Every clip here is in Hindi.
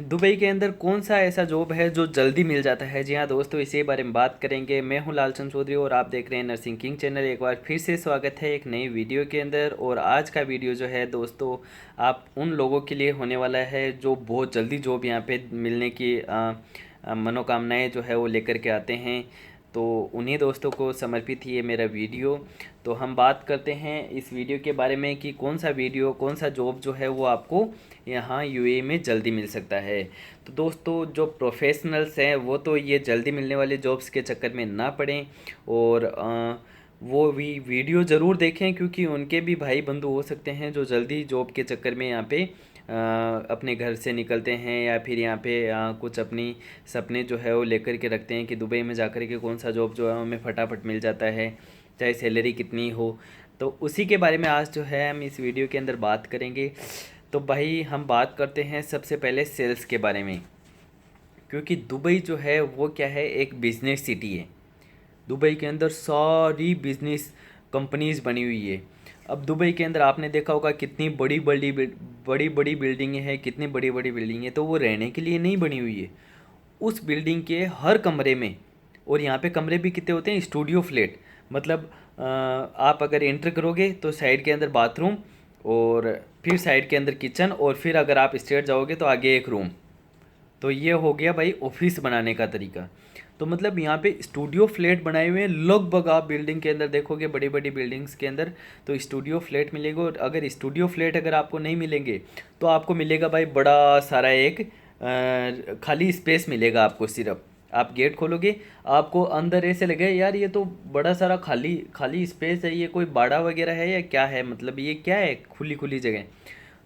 दुबई के अंदर कौन सा ऐसा जॉब है जो जल्दी मिल जाता है? जी हाँ दोस्तों, इसी बारे में बात करेंगे। मैं हूँ लालचंद चौधरी और आप देख रहे हैं नर्सिंग किंग चैनल। एक बार फिर से स्वागत है एक नई वीडियो के अंदर। और आज का वीडियो जो है दोस्तों, आप उन लोगों के लिए होने वाला है जो बहुत जल्दी जॉब यहाँ पे मिलने की मनोकामनाएं जो है वो लेकर के आते हैं। तो उन्हीं दोस्तों को समर्पित ही ये मेरा वीडियो। तो हम बात करते हैं इस वीडियो के बारे में कि कौन सा जॉब जो है वो आपको यहाँ यूएई में जल्दी मिल सकता है। तो दोस्तों, जो प्रोफेशनल्स हैं वो तो ये जल्दी मिलने वाले जॉब्स के चक्कर में ना पड़ें और वो भी वीडियो ज़रूर देखें, क्योंकि उनके भी भाई बंधु हो सकते हैं जो जल्दी जॉब के चक्कर में यहाँ पे अपने घर से निकलते हैं या फिर यहाँ पे कुछ अपनी सपने जो है वो लेकर के रखते हैं कि दुबई में जाकर के कौन सा जॉब जो है हमें फटाफट मिल जाता है, चाहे सैलरी कितनी हो। तो उसी के बारे में आज जो है हम इस वीडियो के अंदर बात करेंगे। तो भाई हम बात करते हैं सबसे पहले सेल्स के बारे में, क्योंकि दुबई जो है वो क्या है, एक बिजनेस सिटी है। दुबई के अंदर सारी बिजनेस कंपनीज बनी हुई है। अब दुबई के अंदर आपने देखा होगा कितनी बड़ी बड़ी बिल्डिंगें हैं, कितनी बड़ी बड़ी बिल्डिंगें, तो वो रहने के लिए नहीं बनी हुई है। उस बिल्डिंग के हर कमरे में, और यहाँ पे कमरे भी कितने होते हैं, स्टूडियो फ्लैट। मतलब आप अगर एंटर करोगे तो साइड के अंदर बाथरूम, और फिर साइड के अंदर किचन, और फिर अगर आप स्ट्रेट जाओगे तो आगे एक रूम। तो ये हो गया भाई ऑफिस बनाने का तरीका। तो मतलब यहाँ पे स्टूडियो फ्लैट बनाए हुए हैं लगभग। आप बिल्डिंग के अंदर देखोगे, बड़ी बड़ी बिल्डिंग्स के अंदर तो स्टूडियो फ्लैट मिलेगा। और अगर स्टूडियो फ्लैट अगर आपको नहीं मिलेंगे तो आपको मिलेगा भाई बड़ा सारा एक खाली स्पेस मिलेगा आपको। सिर्फ आप गेट खोलोगे, आपको अंदर ऐसे लगे यार ये तो बड़ा सारा खाली खाली स्पेस है, ये कोई बाड़ा वगैरह है या क्या है, मतलब ये क्या है, खुली खुली जगह।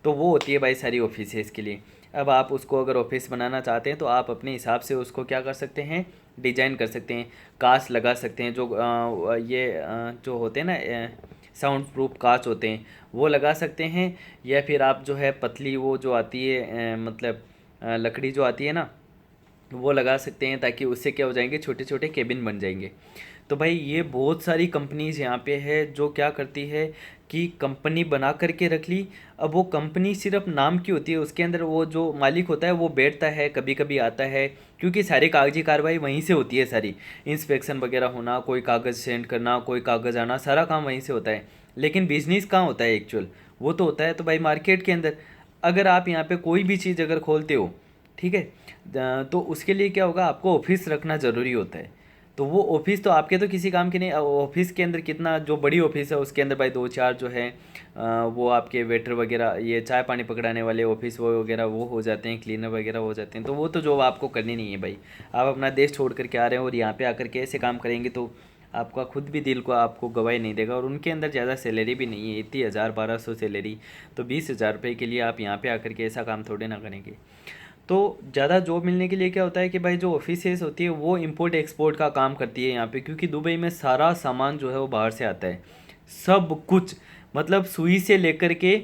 तो वो होती है भाई सारी ऑफिस है इसके लिए। अब आप उसको अगर ऑफिस बनाना चाहते हैं तो आप अपने हिसाब से उसको क्या कर सकते हैं, डिजाइन कर सकते हैं, कांच लगा सकते हैं। जो जो होते हैं ना, साउंड प्रूफ कांच होते हैं, वो लगा सकते हैं। या फिर आप जो है पतली वो जो आती है मतलब लकड़ी जो आती है ना, वो लगा सकते हैं, ताकि उससे क्या हो जाएंगे, छोटे छोटे केबिन बन जाएंगे। तो भाई ये बहुत सारी कंपनीज यहाँ पे है जो क्या करती है कि कंपनी बना करके रख ली। अब वो कंपनी सिर्फ नाम की होती है, उसके अंदर वो जो मालिक होता है वो बैठता है, कभी कभी आता है, क्योंकि सारी कागजी कार्रवाई वहीं से होती है। सारी इंस्पेक्शन वगैरह होना, कोई कागज़ सेंड करना, कोई कागज़ आना, सारा काम वहीं से होता है। लेकिन बिजनेस कहाँ होता है एक्चुअल, वो तो होता है तो भाई मार्केट के अंदर। अगर आप यहाँ पे कोई भी चीज़ अगर खोलते हो, ठीक है, तो उसके लिए क्या होगा, आपको ऑफिस रखना ज़रूरी होता है। तो वो ऑफिस तो आपके तो किसी काम की नहीं। ऑफिस के अंदर कितना, जो बड़ी ऑफिस है उसके अंदर भाई दो चार जो है वो आपके वेटर वगैरह, ये चाय पानी पकड़ाने वाले ऑफिस वो वगैरह वो हो जाते हैं, क्लीनर वगैरह हो जाते हैं। तो वो तो जॉब आपको करनी नहीं है भाई। आप अपना देश छोड़ करके आ रहे हैं और यहाँ पे आकर के ऐसे काम करेंगे तो आपका खुद भी दिल को आपको गवाही नहीं देगा। और उनके अंदर ज़्यादा सैलरी भी नहीं है, इतनी 1000-1200 सैलरी। तो 20,000 रुपये के लिए आप यहाँ पे आकर के ऐसा काम थोड़े ना करेंगे। तो ज़्यादा जॉब मिलने के लिए क्या होता है कि भाई जो ऑफिसेस होती है वो इंपोर्ट एक्सपोर्ट का काम करती है यहाँ पे, क्योंकि दुबई में सारा सामान जो है वो बाहर से आता है। सब कुछ, मतलब सुई से लेकर के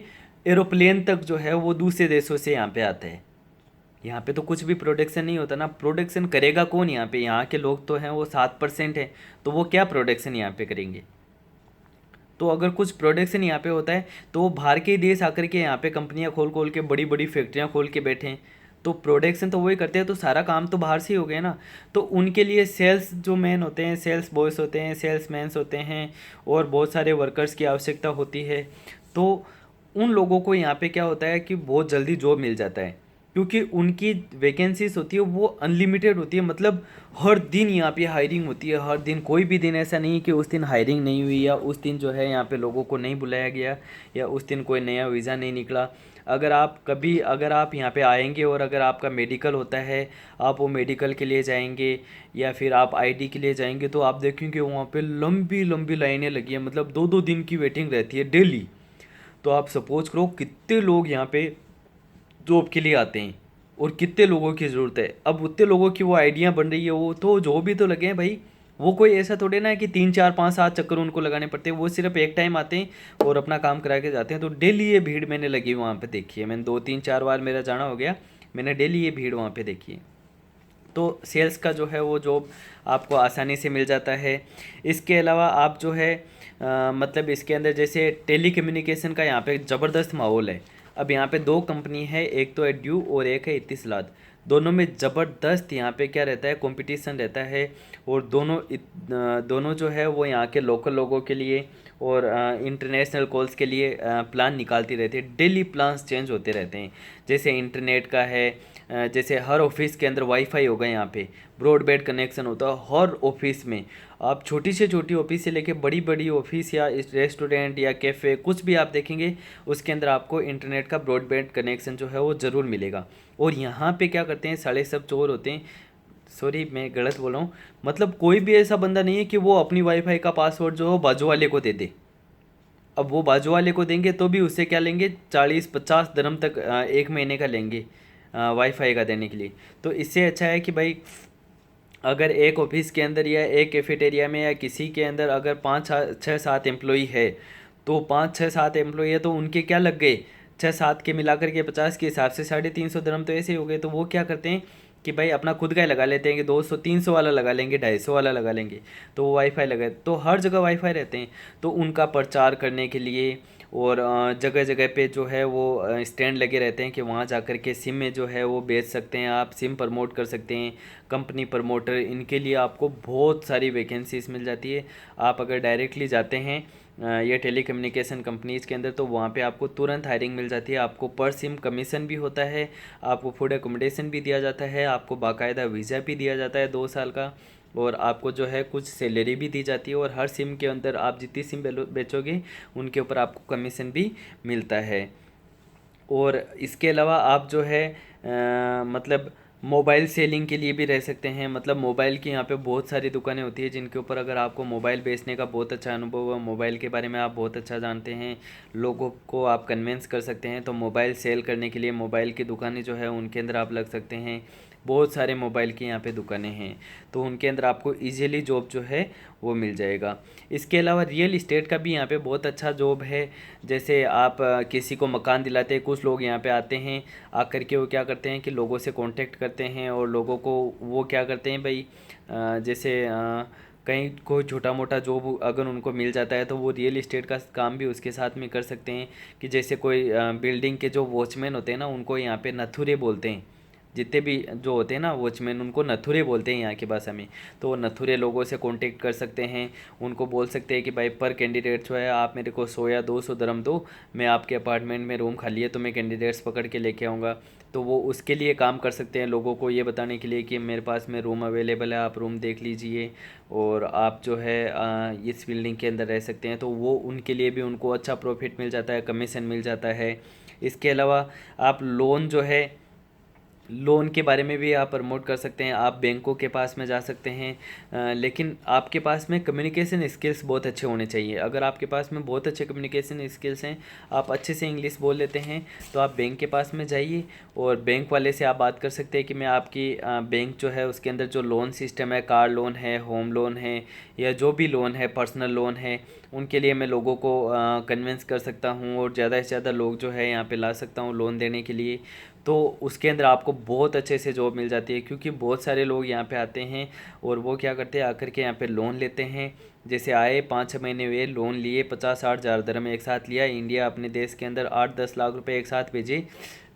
एरोप्लेन तक जो है वो दूसरे देशों से यहाँ पे आता है। यहाँ पे तो कुछ भी प्रोडक्शन नहीं होता ना। प्रोडक्शन करेगा कौन यहाँ पे? यहाँ के लोग तो हैं वो 7% है, तो वो क्या प्रोडक्शन यहाँ पे करेंगे? तो अगर कुछ प्रोडक्शन यहाँ पे होता है तो वो बाहर के देश आकर के यहाँ पे कंपनियाँ खोल खोल के, बड़ी बड़ी फैक्ट्रियाँ खोल के बैठे हैं। तो प्रोडक्शन तो वही करते हैं, तो सारा काम तो बाहर से ही हो गया ना। तो उनके लिए सेल्स जो मैन होते हैं, सेल्स बॉयज़ होते हैं, सेल्स मैन्स होते हैं, और बहुत सारे वर्कर्स की आवश्यकता होती है। तो उन लोगों को यहाँ पे क्या होता है कि बहुत जल्दी जॉब मिल जाता है, क्योंकि उनकी वैकेंसीज होती है वो अनलिमिटेड होती है। मतलब हर दिन यहाँ पे हायरिंग होती है, हर दिन। कोई भी दिन ऐसा नहीं कि उस दिन हायरिंग नहीं हुई, या उस दिन जो है यहाँ पे लोगों को नहीं बुलाया गया, या उस दिन कोई नया वीज़ा नहीं निकला। अगर आप यहाँ पे आएंगे और अगर आपका मेडिकल होता है, आप वो मेडिकल के लिए जाएंगे, या फिर आप आईडी के लिए जाएंगे, तो आप देखेंगे वहाँ पे लंबी लंबी लाइनें लगी हैं। मतलब 2-2 दिन की वेटिंग रहती है डेली। तो आप सपोज करो कितने लोग यहाँ पे जॉब के लिए आते हैं और कितने लोगों की ज़रूरत है। अब उतने लोगों की वो आइडिया बन रही है, वो तो जॉब भी तो लगे हैं भाई। वो कोई ऐसा थोड़े ना है कि 3 4 5 7 चक्कर उनको लगाने पड़ते हैं। वो सिर्फ एक टाइम आते हैं और अपना काम करा के जाते हैं। तो डेली ये भीड़ मैंने लगी वहाँ पे देखी है। मैंने 2 3 4 बार मेरा जाना हो गया, मैंने डेली ये भीड़ वहाँ पे देखी है। तो सेल्स का जो है वो जॉब आपको आसानी से मिल जाता है। इसके अलावा आप जो है मतलब इसके अंदर जैसे टेली कम्युनिकेशन का यहाँ पे ज़बरदस्त माहौल है। अब यहाँ पे दो कंपनी है, एक तो है ड्यू और एक है इत्तिसलात। दोनों में ज़बरदस्त यहाँ पे क्या रहता है, कंपटीशन रहता है। और दोनों जो है वो यहाँ के लोकल लोगों के लिए और इंटरनेशनल कॉल्स के लिए प्लान निकालती रहती है। डेली प्लान्स चेंज होते रहते हैं। जैसे इंटरनेट का है, जैसे हर ऑफिस के अंदर वाईफाई होगा, यहाँ पे ब्रॉडबैंड कनेक्शन होता है हर ऑफिस में। आप छोटी से छोटी ऑफिस से लेके बड़ी बड़ी ऑफिस या रेस्टोरेंट या कैफ़े कुछ भी आप देखेंगे, उसके अंदर आपको इंटरनेट का ब्रॉडबैंड कनेक्शन जो है वो ज़रूर मिलेगा। और यहाँ पे क्या करते हैं, साले सब चोर होते हैं। सॉरी मैं गलत बोल रहा हूँ, मतलब कोई भी ऐसा बंदा नहीं है कि वो अपनी वाईफाई का पासवर्ड जो है बाजू वाले को दे दे। अब वो बाजू वाले को देंगे तो भी उससे क्या लेंगे, 40-50 दरम तक एक महीने का लेंगे वाईफाई का देने के लिए। तो इससे अच्छा है कि भाई अगर एक ऑफिस के अंदर या एक कैफेटेरिया में या किसी के अंदर अगर 5-6-7 एम्प्लॉई है, तो 5-6-7 एम्प्लॉई है तो उनके क्या लग गए, 6-7 के मिलाकर के 50 के हिसाब से 350 दरम तो ऐसे ही हो गए। तो वो क्या करते हैं कि भाई अपना खुद का ही लगा लेते हैं कि 200-300 वाला लगा लेंगे, 250 वाला लगा लेंगे, तो वो वाईफाई लगा, तो हर जगह वाईफाई रहते हैं। तो उनका प्रचार करने के लिए और जगह जगह पे जो है वो स्टैंड लगे रहते हैं कि वहाँ जाकर के सिम में जो है वो बेच सकते हैं, आप सिम प्रमोट कर सकते हैं। कंपनी प्रमोटर, इनके लिए आपको बहुत सारी वैकेंसीज मिल जाती है। आप अगर डायरेक्टली जाते हैं ये टेलीकम्युनिकेशन कंपनीज़ के अंदर, तो वहाँ पे आपको तुरंत हायरिंग मिल जाती है। आपको पर सिम कमीशन भी होता है, आपको फूड एकोमोडेशन भी दिया जाता है, आपको बाकायदा वीज़ा भी दिया जाता है 2 साल का, और आपको जो है कुछ सैलरी भी दी जाती है। और हर सिम के अंदर आप जितनी सिम बेचोगे उनके ऊपर आपको कमीशन भी मिलता है। और इसके अलावा आप जो है मतलब मोबाइल सेलिंग के लिए भी रह सकते हैं। मतलब मोबाइल की यहाँ पे बहुत सारी दुकानें होती है जिनके ऊपर अगर आपको मोबाइल बेचने का बहुत अच्छा अनुभव है, मोबाइल के बारे में आप बहुत अच्छा जानते हैं, लोगों को आप कन्विंस कर सकते हैं, तो मोबाइल सेल करने के लिए मोबाइल की दुकानें जो है उनके अंदर आप लग सकते हैं। बहुत सारे मोबाइल की यहाँ पे दुकानें हैं, तो उनके अंदर आपको इजीली जॉब जो है वो मिल जाएगा। इसके अलावा रियल इस्टेट का भी यहाँ पे बहुत अच्छा जॉब है। जैसे आप किसी को मकान दिलाते हैं, कुछ लोग यहाँ पे आते हैं, आकर के वो क्या करते हैं कि लोगों से कांटेक्ट करते हैं और लोगों को वो क्या करते हैं भाई, जैसे कहीं कोई छोटा मोटा जॉब अगर उनको मिल जाता है तो वो रियल इस्टेट का काम भी उसके साथ में कर सकते हैं। कि जैसे कोई बिल्डिंग के जो वॉचमैन होते हैं ना, उनको यहाँ पे नथुरे बोलते हैं। जितने भी जो होते हैं ना वॉचमैन, उनको नथुरे बोलते हैं यहाँ की भाषा में। तो वो नथुरे लोगों से कांटेक्ट कर सकते हैं, उनको बोल सकते हैं कि भाई पर कैंडिडेट जो है आप मेरे को 100 या 200 दरम दो, मैं आपके अपार्टमेंट में रूम खाली है तो मैं कैंडिडेट्स पकड़ के लेके आऊँगा। तो वो उसके लिए काम कर सकते हैं, लोगों को ये बताने के लिए कि मेरे पास में रूम अवेलेबल है, आप रूम देख लीजिए और आप जो है इस बिल्डिंग के अंदर रह सकते हैं। तो वो उनके लिए भी उनको अच्छा प्रॉफिट मिल जाता है, कमीशन मिल जाता है। इसके अलावा आप लोन जो है, लोन के बारे में भी आप प्रमोट कर सकते हैं। आप बैंकों के पास में जा सकते हैं, लेकिन आपके पास में कम्युनिकेशन स्किल्स बहुत अच्छे होने चाहिए। अगर आपके पास में बहुत अच्छे कम्युनिकेशन स्किल्स हैं, आप अच्छे से इंग्लिश बोल लेते हैं, तो आप बैंक के पास में जाइए और बैंक वाले से आप बात कर सकते हैं कि मैं आपकी बैंक जो है उसके अंदर जो लोन सिस्टम है, कार लोन है, होम लोन है, या जो भी लोन है, पर्सनल लोन है, उनके लिए मैं लोगों को कन्विंस कर सकता हूँ और ज़्यादा से ज़्यादा लोग जो है यहाँ पे ला सकता हूँ लोन देने के लिए। तो उसके अंदर आपको बहुत अच्छे से जॉब मिल जाती है, क्योंकि बहुत सारे लोग यहाँ पे आते हैं और वो क्या करते हैं, आकर के यहाँ पे लोन लेते हैं। जैसे आए 5-6 महीने हुए, लोन लिए, 50-60 हज़ार दरम एक साथ लिया, इंडिया अपने देश के अंदर 8-10 लाख रुपए एक साथ भेजे।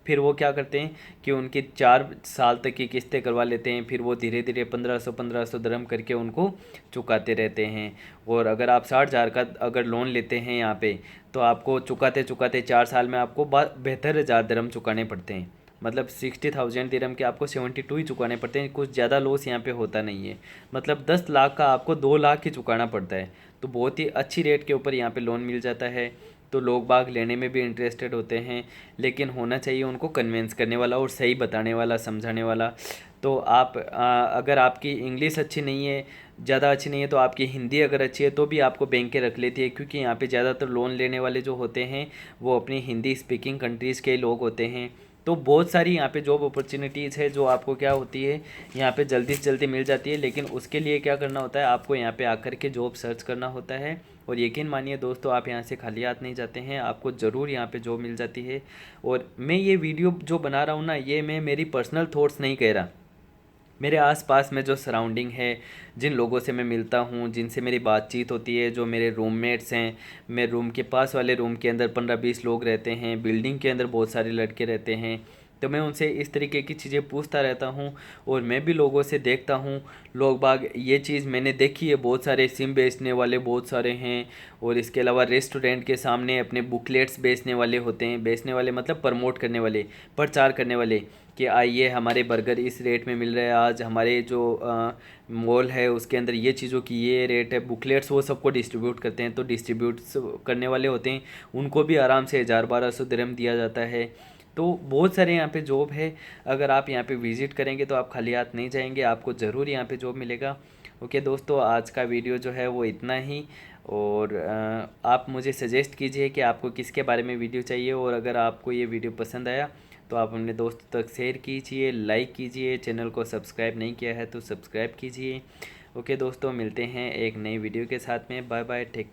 फिर वो क्या करते हैं कि उनकी 4 साल तक की किस्तें करवा लेते हैं, फिर वो धीरे धीरे 1500 दरम करके उनको चुकाते रहते हैं। और अगर आप 60 हज़ार का अगर लोन लेते हैं यहाँ पे, तो आपको चुकाते चुकाते 4 साल में आपको 72 हज़ार दरम चुकाने पड़ते हैं। मतलब 60,000 दिरहम के आपको 72 ही चुकाने पड़ते हैं। कुछ ज़्यादा लॉस यहाँ पे होता नहीं है। मतलब 10 लाख का आपको 2 लाख ही चुकाना पड़ता है। तो बहुत ही अच्छी रेट के ऊपर यहाँ पे लोन मिल जाता है। तो लोग बाग लेने में भी इंटरेस्टेड होते हैं, लेकिन होना चाहिए उनको कन्विंस करने वाला और सही बताने वाला, समझाने वाला। तो आप अगर आपकी इंग्लिश अच्छी नहीं है, ज़्यादा अच्छी नहीं है, तो आपकी हिंदी अगर अच्छी है तो भी आपको बैंकें रख लेती है, क्योंकि यहाँ पे ज़्यादातर लोन लेने वाले जो होते हैं वो अपनी हिंदी स्पीकिंग कंट्रीज़ के लोग होते हैं। तो बहुत सारी यहाँ पे जॉब अपॉर्चुनिटीज़ है जो आपको क्या होती है, यहाँ पे जल्दी से जल्दी मिल जाती है। लेकिन उसके लिए क्या करना होता है, आपको यहाँ पे आकर के जॉब सर्च करना होता है। और यकीन मानिए दोस्तों, आप यहाँ से खाली हाथ नहीं जाते हैं, आपको ज़रूर यहाँ पे जॉब मिल जाती है। और मैं ये वीडियो जो बना रहा हूँ ना, ये मैं मेरी पर्सनल थॉट्स नहीं कह रहा, मेरे आसपास में जो सराउंडिंग है, जिन लोगों से मैं मिलता हूँ, जिनसे मेरी बातचीत होती है, जो मेरे रूममेट्स हैं, मेरे रूम के पास वाले रूम के अंदर 15-20 लोग रहते हैं, बिल्डिंग के अंदर बहुत सारे लड़के रहते हैं, तो मैं उनसे इस तरीके की चीज़ें पूछता रहता हूँ। और मैं भी लोगों से देखता हूँ, लोग बाग ये चीज़ मैंने देखी है, बहुत सारे सिम बेचने वाले बहुत सारे हैं। और इसके अलावा रेस्टोरेंट के सामने अपने बुकलेट्स बेचने वाले होते हैं, बेचने वाले मतलब प्रमोट करने वाले, प्रचार करने वाले, कि आइए हमारे बर्गर इस रेट में मिल रहा है, आज हमारे जो मॉल है उसके अंदर ये चीज़ों की ये रेट है। बुकलेट्स वो सबको डिस्ट्रीब्यूट करते हैं, तो डिस्ट्रीब्यूट करने वाले होते हैं, उनको भी आराम से 1000-1200 दिरहम दिया जाता है। तो बहुत सारे यहाँ पे जॉब है, अगर आप यहाँ पे विज़िट करेंगे तो आप खाली हाथ नहीं जाएंगे, आपको ज़रूर यहाँ पे जॉब मिलेगा। ओके दोस्तों, आज का वीडियो जो है वो इतना ही। और आप मुझे सजेस्ट कीजिए कि आपको किसके बारे में वीडियो चाहिए, और अगर आपको ये वीडियो पसंद आया तो आप अपने दोस्तों तक शेयर कीजिए, लाइक कीजिए, चैनल को सब्सक्राइब नहीं किया है तो सब्सक्राइब कीजिए। ओके दोस्तों, मिलते हैं एक नई वीडियो के साथ में। Bye bye, take